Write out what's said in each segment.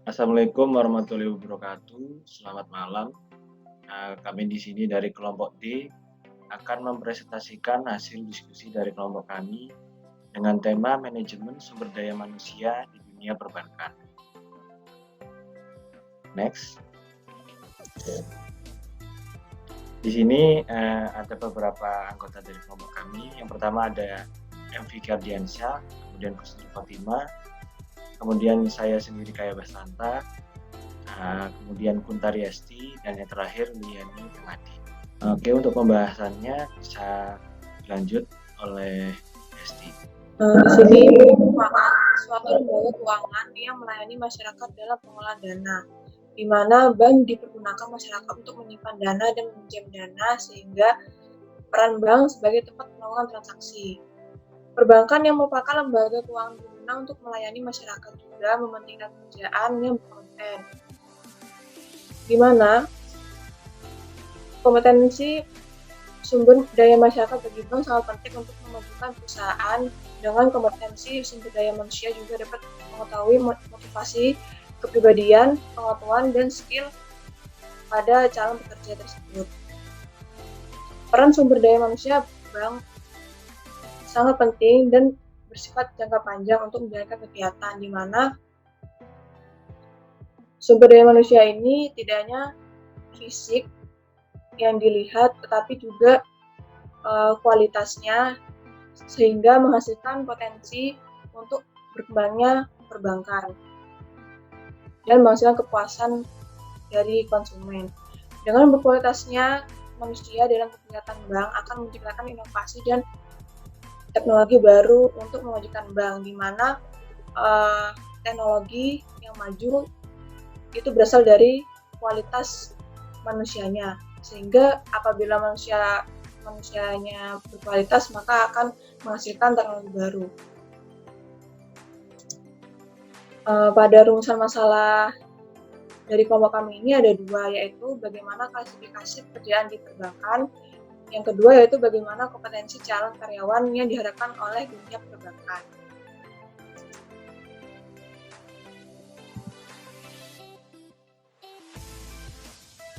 Assalamualaikum warahmatullahi wabarakatuh. Selamat malam. Kami di sini dari kelompok D akan mempresentasikan hasil diskusi dari kelompok kami dengan tema manajemen sumber daya manusia di dunia perbankan. Next. Di sini ada beberapa anggota dari kelompok kami. Yang pertama ada MV Gardiansyah, kemudian Kusnul Fatimah, kemudian saya sendiri Kaya Basanta, kemudian Kuntari Esti, dan yang terakhir Liani Temadi. Oke, untuk pembahasannya bisa dilanjut oleh Esti. Di sini merupakan suatu lembaga keuangan yang melayani masyarakat dalam pengolahan dana, di mana bank dipergunakan masyarakat untuk menyimpan dana dan meminjam dana sehingga peran bank sebagai tempat melakukan transaksi. Perbankan yang merupakan lembaga keuangan berguna untuk melayani masyarakat juga mementingkan pekerjaan yang berkompeten, di mana kompetensi sumber daya masyarakat bagi bank sangat penting untuk memajukan perusahaan. Dengan kompetensi sumber daya manusia juga dapat mengetahui motivasi, kepribadian, pengetahuan, dan skill pada calon pekerja tersebut. Peran sumber daya manusia bank sangat penting dan bersifat jangka panjang untuk menjalankan kegiatan, di mana sumber daya manusia ini tidak hanya fisik yang dilihat, tetapi juga kualitasnya, sehingga menghasilkan potensi untuk berkembangnya perbankan dan menghasilkan kepuasan dari konsumen. Dengan berkualitasnya manusia dalam kegiatan bank akan menciptakan inovasi dan teknologi baru untuk memajukan bank, di mana teknologi yang maju itu berasal dari kualitas manusianya, sehingga apabila manusianya berkualitas maka akan menghasilkan teknologi baru. Pada rumusan masalah dari kelompok kami ini ada dua, yaitu bagaimana klasifikasi pekerjaan di perbankan. Yang kedua yaitu bagaimana kompetensi calon karyawan yang diharapkan oleh dunia perbankan.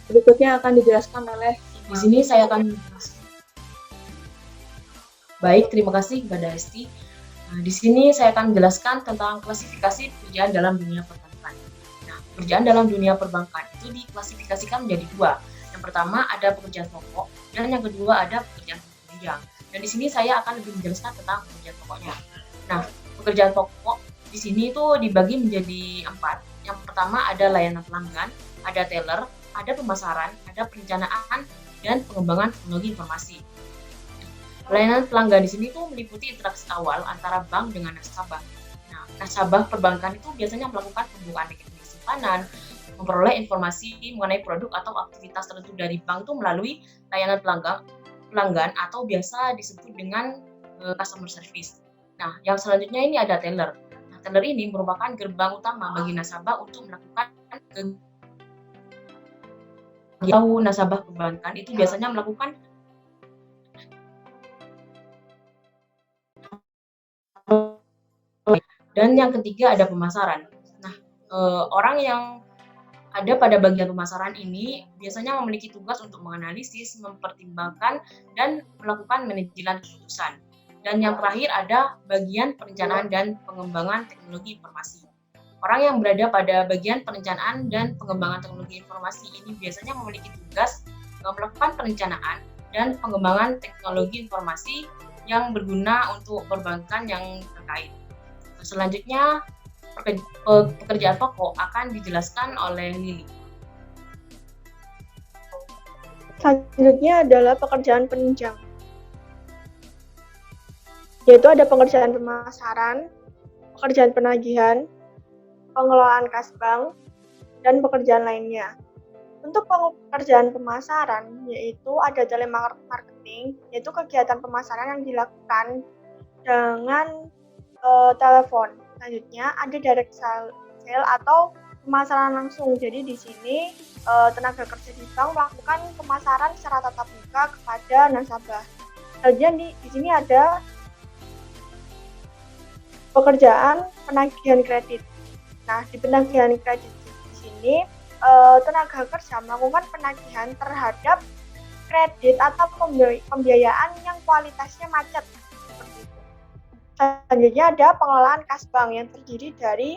Berikutnya akan dijelaskan oleh di sini saya akan menjelaskan. Baik, terima kasih kepada Esti. Di sini saya akan menjelaskan tentang klasifikasi pekerjaan dalam dunia perbankan. Nah, pekerjaan dalam dunia perbankan itu diklasifikasikan menjadi dua. Yang pertama ada pekerjaan pokok dan yang kedua ada pekerjaan penunjang. Dan di sini saya akan lebih menjelaskan tentang pekerjaan pokoknya. Nah, pekerjaan pokok di sini itu dibagi menjadi 4. Yang pertama ada layanan pelanggan, ada teller, ada pemasaran, ada perencanaan, dan pengembangan teknologi informasi. Layanan pelanggan di sini tuh meliputi interaksi awal antara bank dengan nasabah. Nah, nasabah perbankan itu biasanya melakukan pembukaan rekening simpanan, memperoleh informasi mengenai produk atau aktivitas tertentu dari bank tuh melalui layanan pelanggan atau biasa disebut dengan customer service. Nah, yang selanjutnya ini ada teller. Nah, teller ini merupakan gerbang utama bagi nasabah untuk melakukan nasabah perbankan itu biasanya melakukan dan yang ketiga ada pemasaran. Nah, orang yang ada pada bagian pemasaran ini biasanya memiliki tugas untuk menganalisis, mempertimbangkan, dan melakukan manajemen keputusan. Dan yang terakhir ada bagian perencanaan dan pengembangan teknologi informasi. Orang yang berada pada bagian perencanaan dan pengembangan teknologi informasi ini biasanya memiliki tugas melakukan perencanaan dan pengembangan teknologi informasi yang berguna untuk perbankan yang terkait. Selanjutnya, pekerjaan pokok akan dijelaskan oleh Lili. Selanjutnya adalah pekerjaan penunjang, yaitu ada pekerjaan pemasaran, pekerjaan penagihan, pengelolaan kas bank, dan pekerjaan lainnya. Untuk pekerjaan pemasaran, yaitu ada telemarketing, yaitu kegiatan pemasaran yang dilakukan dengan telepon. Selanjutnya ada direct sale atau pemasaran langsung. Jadi di sini tenaga kerja di bank melakukan pemasaran secara tatap muka kepada nasabah. Selanjutnya di sini ada pekerjaan penagihan kredit. Nah, di penagihan kredit di sini tenaga kerja melakukan penagihan terhadap kredit atau pembiayaan yang kualitasnya macet seperti itu. Selanjutnya ada pengelolaan kas bank yang terdiri dari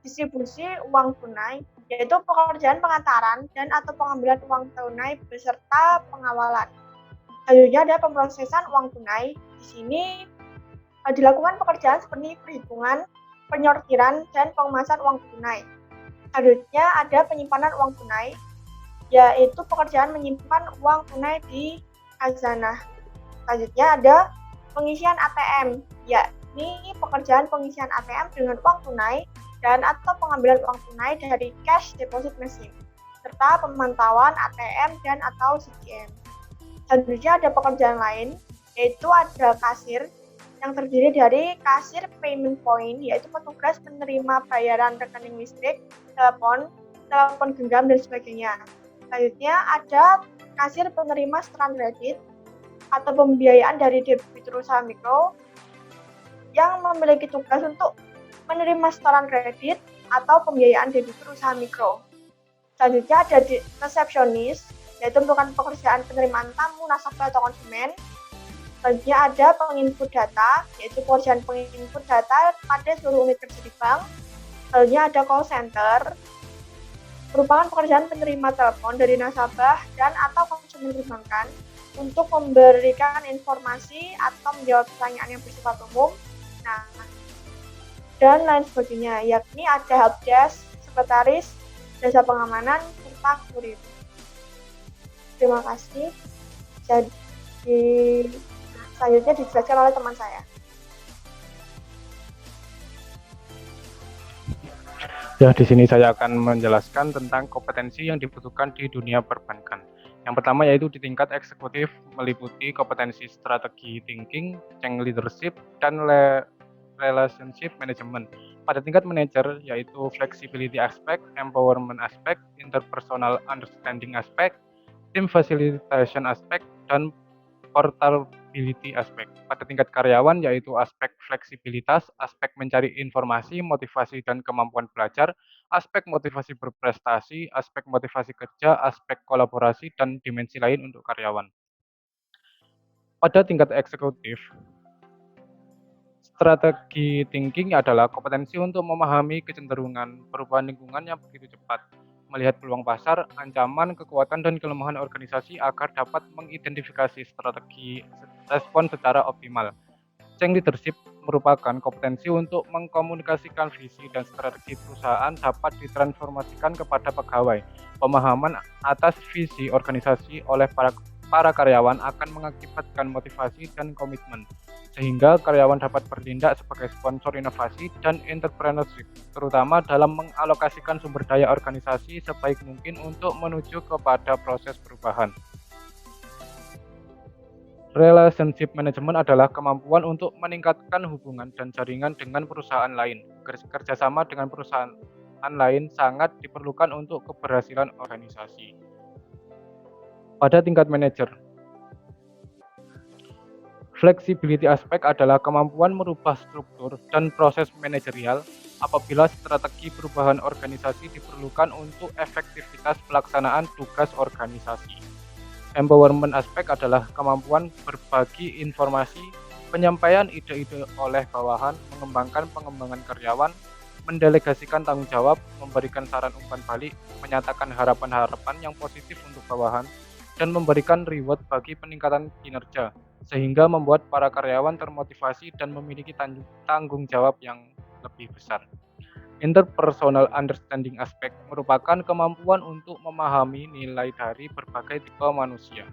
distribusi uang tunai, yaitu pekerjaan pengantaran dan atau pengambilan uang tunai beserta pengawalan. Selanjutnya ada pemrosesan uang tunai. Di sini dilakukan pekerjaan seperti perhitungan, penyortiran, dan pengemasan uang tunai. Selanjutnya ada penyimpanan uang tunai, yaitu pekerjaan menyimpan uang tunai di khazanah. Selanjutnya ada pengisian ATM, yakni pekerjaan pengisian ATM dengan uang tunai dan atau pengambilan uang tunai dari cash deposit machine, serta pemantauan ATM dan atau CGM. Selanjutnya ada pekerjaan lain, yaitu ada kasir yang terdiri dari kasir payment point, yaitu petugas menerima bayaran rekening listrik, telepon genggam, dan sebagainya. Selanjutnya ada kasir penerima setoran kredit atau pembiayaan dari debitur usaha mikro yang memiliki tugas untuk menerima setoran kredit atau pembiayaan debitur usaha mikro. Selanjutnya ada resepsionis, yaitu merupakan pekerjaan penerimaan tamu, nasabah, atau konsumen. Selanjutnya ada penginput data, yaitu pekerjaan penginput data pada seluruh unit kerja di bank. Selanjutnya ada call center, merupakan pekerjaan penerima telepon dari nasabah dan atau konsumen perbankan untuk memberikan informasi atau menjawab pertanyaan yang bersifat umum. Nah, dan lain sebagainya, yakni ada helpdesk, sekretaris, jasa pengamanan, serta kurir. Terima kasih. Jadi selanjutnya dijelaskan oleh teman saya. Ya, di sini saya akan menjelaskan tentang kompetensi yang dibutuhkan di dunia perbankan. Yang pertama yaitu di tingkat eksekutif meliputi kompetensi strategi thinking, change leadership, dan relationship management. Pada tingkat manajer yaitu flexibility aspect, empowerment aspect, interpersonal understanding aspect, team facilitation aspect, dan portability aspect. Pada tingkat karyawan yaitu aspek fleksibilitas, aspek mencari informasi, motivasi dan kemampuan belajar, aspek motivasi berprestasi, aspek motivasi kerja, aspek kolaborasi dan dimensi lain untuk karyawan. Pada tingkat eksekutif, strategi thinking adalah kompetensi untuk memahami kecenderungan perubahan lingkungan yang begitu cepat, melihat peluang pasar, ancaman, kekuatan, dan kelemahan organisasi agar dapat mengidentifikasi strategi respon secara optimal. Change leadership merupakan kompetensi untuk mengkomunikasikan visi dan strategi perusahaan dapat ditransformasikan kepada pegawai. Pemahaman atas visi organisasi oleh para karyawan akan mengakibatkan motivasi dan komitmen, sehingga karyawan dapat bertindak sebagai sponsor inovasi dan entrepreneurship, terutama dalam mengalokasikan sumber daya organisasi sebaik mungkin untuk menuju kepada proses perubahan. Relationship management adalah kemampuan untuk meningkatkan hubungan dan jaringan dengan perusahaan lain. Kerjasama dengan perusahaan lain sangat diperlukan untuk keberhasilan organisasi. Pada tingkat manajer, flexibility aspect adalah kemampuan merubah struktur dan proses manajerial apabila strategi perubahan organisasi diperlukan untuk efektivitas pelaksanaan tugas organisasi. Empowerment aspect adalah kemampuan berbagi informasi, penyampaian ide-ide oleh bawahan, mengembangkan pengembangan karyawan, mendelegasikan tanggung jawab, memberikan saran umpan balik, menyatakan harapan-harapan yang positif untuk bawahan, dan memberikan reward bagi peningkatan kinerja, sehingga membuat para karyawan termotivasi dan memiliki tanggung jawab yang lebih besar. Interpersonal understanding aspect merupakan kemampuan untuk memahami nilai dari berbagai tipe manusia.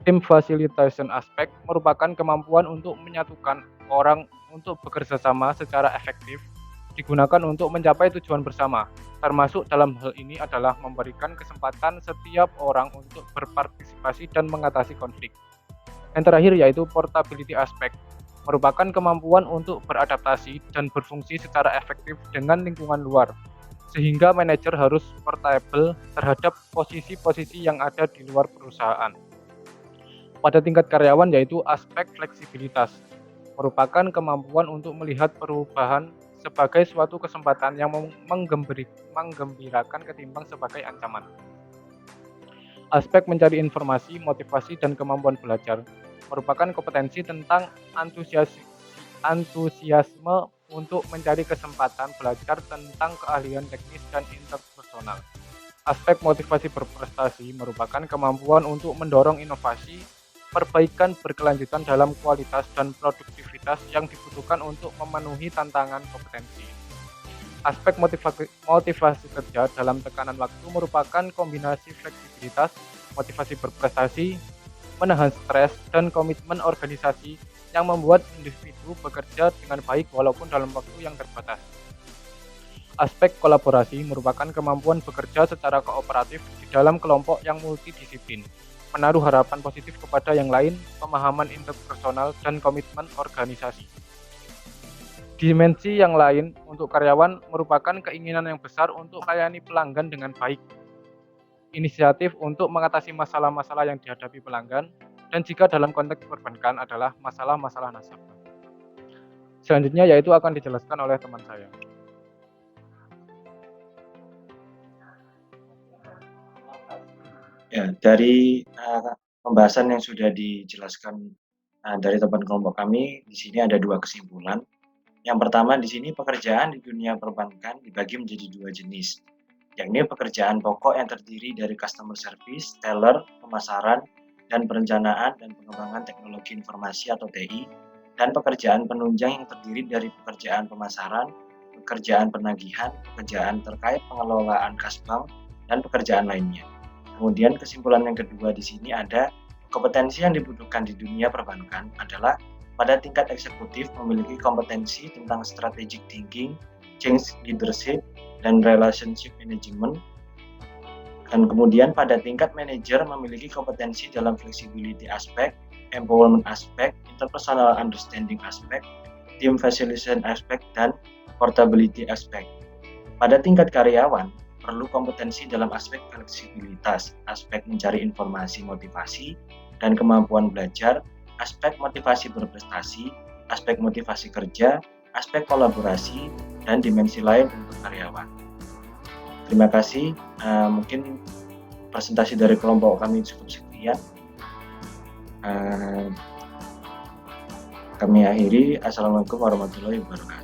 Team facilitation aspect merupakan kemampuan untuk menyatukan orang untuk bekerja sama secara efektif, digunakan untuk mencapai tujuan bersama. Termasuk dalam hal ini adalah memberikan kesempatan setiap orang untuk berpartisipasi dan mengatasi konflik. Yang terakhir yaitu portability aspect, merupakan kemampuan untuk beradaptasi dan berfungsi secara efektif dengan lingkungan luar, sehingga manajer harus portable terhadap posisi-posisi yang ada di luar perusahaan. Pada tingkat karyawan yaitu aspek fleksibilitas, merupakan kemampuan untuk melihat perubahan sebagai suatu kesempatan yang menggembirakan ketimbang sebagai ancaman. Aspek mencari informasi, motivasi, dan kemampuan belajar merupakan kompetensi tentang antusiasme untuk mencari kesempatan belajar tentang keahlian teknis dan interpersonal. Aspek motivasi berprestasi merupakan kemampuan untuk mendorong inovasi, perbaikan berkelanjutan dalam kualitas dan produktivitas yang dibutuhkan untuk memenuhi tantangan kompetensi. Aspek motivasi kerja dalam tekanan waktu merupakan kombinasi fleksibilitas, motivasi berprestasi, menahan stres, dan komitmen organisasi yang membuat individu bekerja dengan baik walaupun dalam waktu yang terbatas. Aspek kolaborasi merupakan kemampuan bekerja secara kooperatif di dalam kelompok yang multidisiplin, menaruh harapan positif kepada yang lain, pemahaman interpersonal, dan komitmen organisasi. Dimensi yang lain untuk karyawan merupakan keinginan yang besar untuk melayani pelanggan dengan baik, inisiatif untuk mengatasi masalah-masalah yang dihadapi pelanggan, dan jika dalam konteks perbankan adalah masalah-masalah nasabah. Selanjutnya yaitu akan dijelaskan oleh teman saya. Ya, dari pembahasan yang sudah dijelaskan dari teman kelompok kami, di sini ada dua kesimpulan. Yang pertama, di sini pekerjaan di dunia perbankan dibagi menjadi dua jenis, yakni pekerjaan pokok yang terdiri dari customer service, teller, pemasaran, dan perencanaan dan pengembangan teknologi informasi atau TI, dan pekerjaan penunjang yang terdiri dari pekerjaan pemasaran, pekerjaan penagihan, pekerjaan terkait pengelolaan kas bank, dan pekerjaan lainnya. Kemudian kesimpulan yang kedua di sini ada kompetensi yang dibutuhkan di dunia perbankan adalah pada tingkat eksekutif memiliki kompetensi tentang strategic thinking, change leadership, dan relationship management. Dan kemudian pada tingkat manajer memiliki kompetensi dalam flexibility aspek, empowerment aspek, interpersonal understanding aspek, team facilitation aspek, dan portability aspek. Pada tingkat karyawan perlu kompetensi dalam aspek fleksibilitas, aspek mencari informasi motivasi, dan kemampuan belajar, aspek motivasi berprestasi, aspek motivasi kerja, aspek kolaborasi, dan dimensi lain untuk karyawan. Terima kasih. Mungkin presentasi dari kelompok kami cukup sekian. Kami akhiri. Assalamualaikum warahmatullahi wabarakatuh.